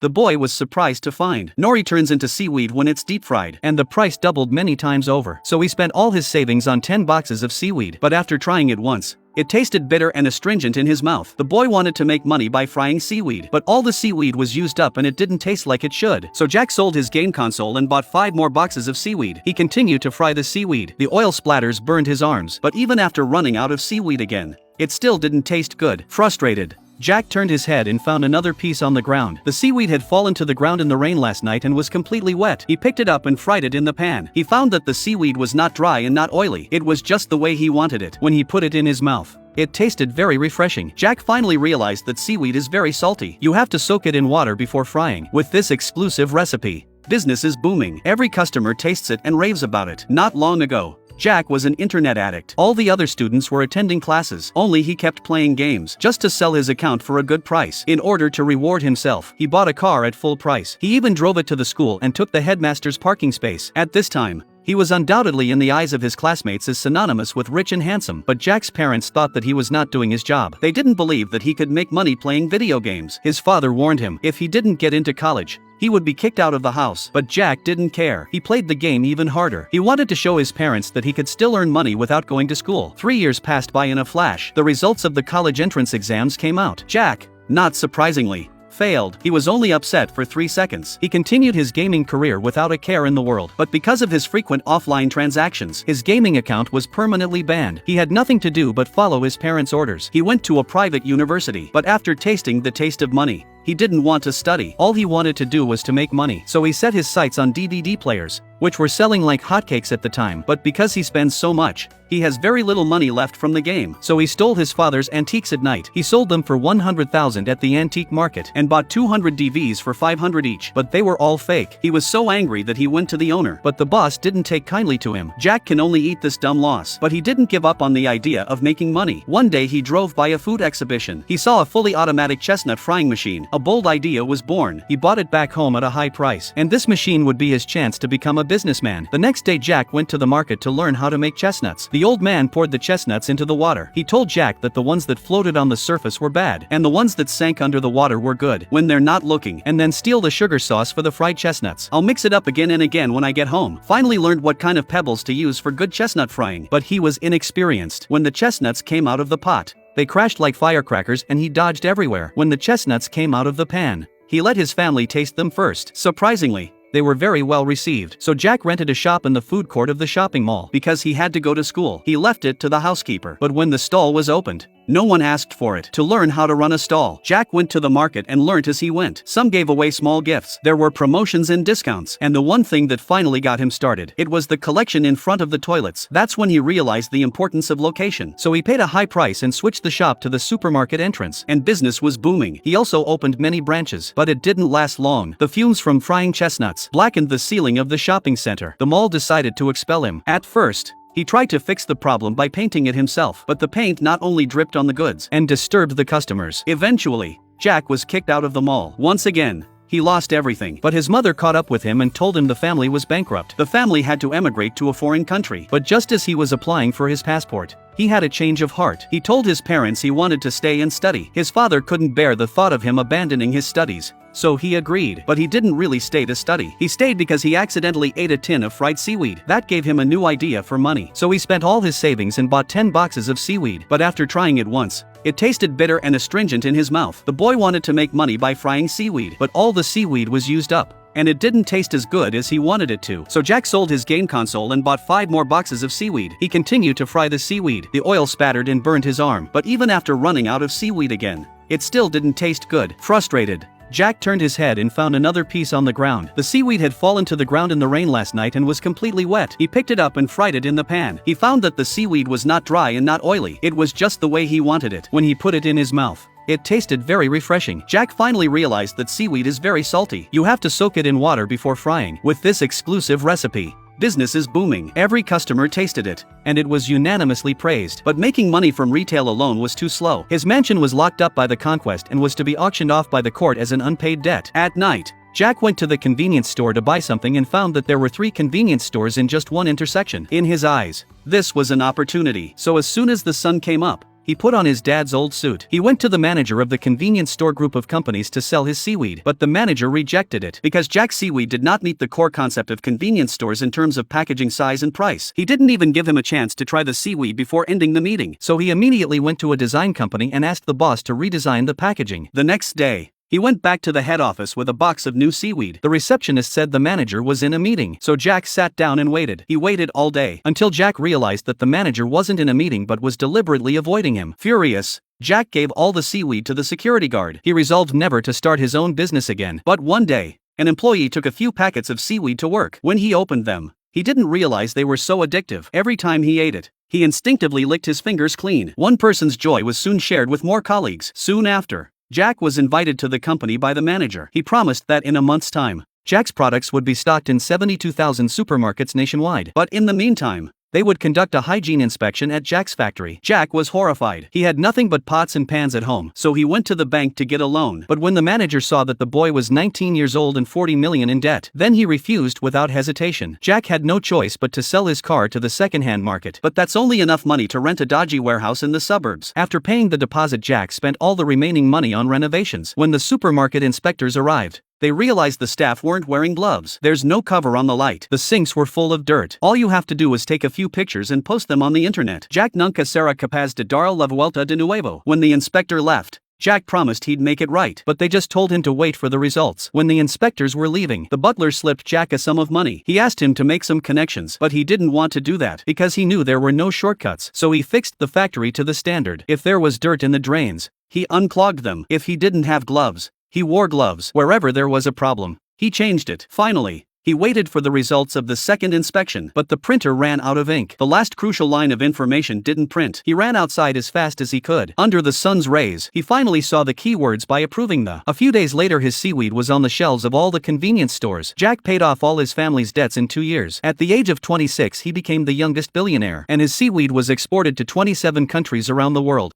the boy was surprised to find nori turns into seaweed when it's deep fried, and the price doubled many times over. So he spent all his savings on 10 boxes of seaweed. But after trying it once, it tasted bitter and astringent in his mouth. The boy wanted to make money by frying seaweed, but all the seaweed was used up and it didn't taste like it should. So Jack sold his game console and bought 5 more boxes of seaweed. He continued to fry the seaweed. The oil splatters burned his arms, but even after running out of seaweed again, it still didn't taste good. Frustrated, Jack turned his head and found another piece on the ground. The seaweed had fallen to the ground in the rain last night and was completely wet. He picked it up and fried it in the pan. He found that the seaweed was not dry and not oily. It was just the way he wanted it. When he put it in his mouth, it tasted very refreshing. Jack finally realized that seaweed is very salty. You have to soak it in water before frying. With this exclusive recipe, business is booming. Every customer tastes it and raves about it. Not long ago, Jack was an internet addict. All the other students were attending classes, only he kept playing games just to sell his account for a good price. In order to reward himself, he bought a car at full price. He even drove it to the school and took the headmaster's parking space. At this time, he was undoubtedly in the eyes of his classmates as synonymous with rich and handsome, but Jack's parents thought that he was not doing his job. They didn't believe that he could make money playing video games. His father warned him if he didn't get into college, he would be kicked out of the house. But Jack didn't care. He played the game even harder. He wanted to show his parents that he could still earn money without going to school. 3 years passed by in a flash. The results of the college entrance exams came out. Jack, not surprisingly, failed. He was only upset for 3 seconds. He continued his gaming career without a care in the world. But because of his frequent offline transactions, his gaming account was permanently banned. He had nothing to do but follow his parents' orders. He went to a private university, but after tasting the taste of money, he didn't want to study. All he wanted to do was to make money. So he set his sights on DVD players, which were selling like hotcakes at the time. But because he spends so much, he has very little money left from the game. So he stole his father's antiques at night. He sold them for $100,000 at the antique market and bought 200 DVs for $500 each. But they were all fake. He was so angry that he went to the owner. But the boss didn't take kindly to him. Jack can only eat this dumb loss. But he didn't give up on the idea of making money. One day he drove by a food exhibition. He saw a fully automatic chestnut frying machine. A bold idea was born. He bought it back home at a high price. And this machine would be his chance to become a businessman. The next day Jack went to the market to learn how to make chestnuts. The old man poured the chestnuts into the water. He told Jack that the ones that floated on the surface were bad, and the ones that sank under the water were good when they're not looking. And then steal the sugar sauce for the fried chestnuts. I'll mix it up again and again when I get home. Finally learned what kind of pebbles to use for good chestnut frying. But he was inexperienced. When the chestnuts came out of the pot, they crashed like firecrackers and he dodged everywhere. When the chestnuts came out of the pan, he let his family taste them first. Surprisingly, they were very well received. So Jack rented a shop in the food court of the shopping mall. Because he had to go to school, he left it to the housekeeper. But when the stall was opened, no one asked for it. To learn how to run a stall, Jack went to the market and learned as he went. Some gave away small gifts. There were promotions and discounts. And the one thing that finally got him started, it was the collection in front of the toilets. That's when he realized the importance of location. So he paid a high price and switched the shop to the supermarket entrance. And business was booming. He also opened many branches. But it didn't last long. The fumes from frying chestnuts blackened the ceiling of the shopping center. The mall decided to expel him. At first, he tried to fix the problem by painting it himself, but the paint not only dripped on the goods and disturbed the customers. Eventually, Jack was kicked out of the mall. Once again, he lost everything. But his mother caught up with him and told him the family was bankrupt. The family had to emigrate to a foreign country. But just as he was applying for his passport, he had a change of heart. He told his parents he wanted to stay and study. His father couldn't bear the thought of him abandoning his studies, so he agreed. But he didn't really stay to study. He stayed because he accidentally ate a tin of fried seaweed. That gave him a new idea for money. So he spent all his savings and bought 10 boxes of seaweed. But after trying it once, it tasted bitter and astringent in his mouth. The boy wanted to make money by frying seaweed, but all the seaweed was used up, and it didn't taste as good as he wanted it to. So Jack sold his game console and bought 5 more boxes of seaweed. He continued to fry the seaweed. The oil spattered and burned his arm. But even after running out of seaweed again, it still didn't taste good. Frustrated, Jack turned his head and found another piece on the ground. The seaweed had fallen to the ground in the rain last night and was completely wet. He picked it up and fried it in the pan. He found that the seaweed was not dry and not oily. It was just the way he wanted it. When he put it in his mouth, it tasted very refreshing. Jack finally realized that seaweed is very salty. You have to soak it in water before frying. With this exclusive recipe, business is booming. Every customer tasted it, and it was unanimously praised. But making money from retail alone was too slow. His mansion was locked up by the conquest and was to be auctioned off by the court as an unpaid debt. At night, Jack went to the convenience store to buy something and found that there were 3 convenience stores in just one intersection. In his eyes, this was an opportunity. So as soon as the sun came up, He put on his dad's old suit. He went to the manager of the convenience store group of companies to sell his seaweed, but the manager rejected it because Jack's seaweed did not meet the core concept of convenience stores in terms of packaging size and price. He didn't even give him a chance to try the seaweed before ending the meeting, so he immediately went to a design company and asked the boss to redesign the packaging. The next day, he went back to the head office with a box of new seaweed. The receptionist said the manager was in a meeting, so Jack sat down and waited. He waited all day, until Jack realized that the manager wasn't in a meeting but was deliberately avoiding him. Furious, Jack gave all the seaweed to the security guard. He resolved never to start his own business again. But one day, an employee took a few packets of seaweed to work. When he opened them, he didn't realize they were so addictive. Every time he ate it, he instinctively licked his fingers clean. One person's joy was soon shared with more colleagues. Soon after, Jack was invited to the company by the manager. He promised that in a month's time, Jack's products would be stocked in 72,000 supermarkets nationwide. But in the meantime, they would conduct a hygiene inspection at Jack's factory. Jack was horrified. He had nothing but pots and pans at home, so he went to the bank to get a loan. But when the manager saw that the boy was 19 years old and 40 million in debt, then he refused without hesitation. Jack had no choice but to sell his car to the second-hand market. But that's only enough money to rent a dodgy warehouse in the suburbs. After paying the deposit, Jack spent all the remaining money on renovations. When the supermarket inspectors arrived, they realized the staff weren't wearing gloves. There's no cover on the light. The sinks were full of dirt. All you have to do is take a few pictures and post them on the internet. Jack nunca será capaz de dar la vuelta de nuevo. When the inspector left, Jack promised he'd make it right, but they just told him to wait for the results. When the inspectors were leaving, the butler slipped Jack a sum of money. He asked him to make some connections, but he didn't want to do that because he knew there were no shortcuts. So he fixed the factory to the standard. If there was dirt in the drains, he unclogged them. If he didn't have gloves, he wore gloves. Wherever there was a problem, he changed it. Finally, he waited for the results of the second inspection, but the printer ran out of ink. The last crucial line of information didn't print. He ran outside as fast as he could. Under the sun's rays, he finally saw the keywords by approving the. A few days later, his seaweed was on the shelves of all the convenience stores. Jack paid off all his family's debts in 2 years. At the age of 26, he became the youngest billionaire, and his seaweed was exported to 27 countries around the world.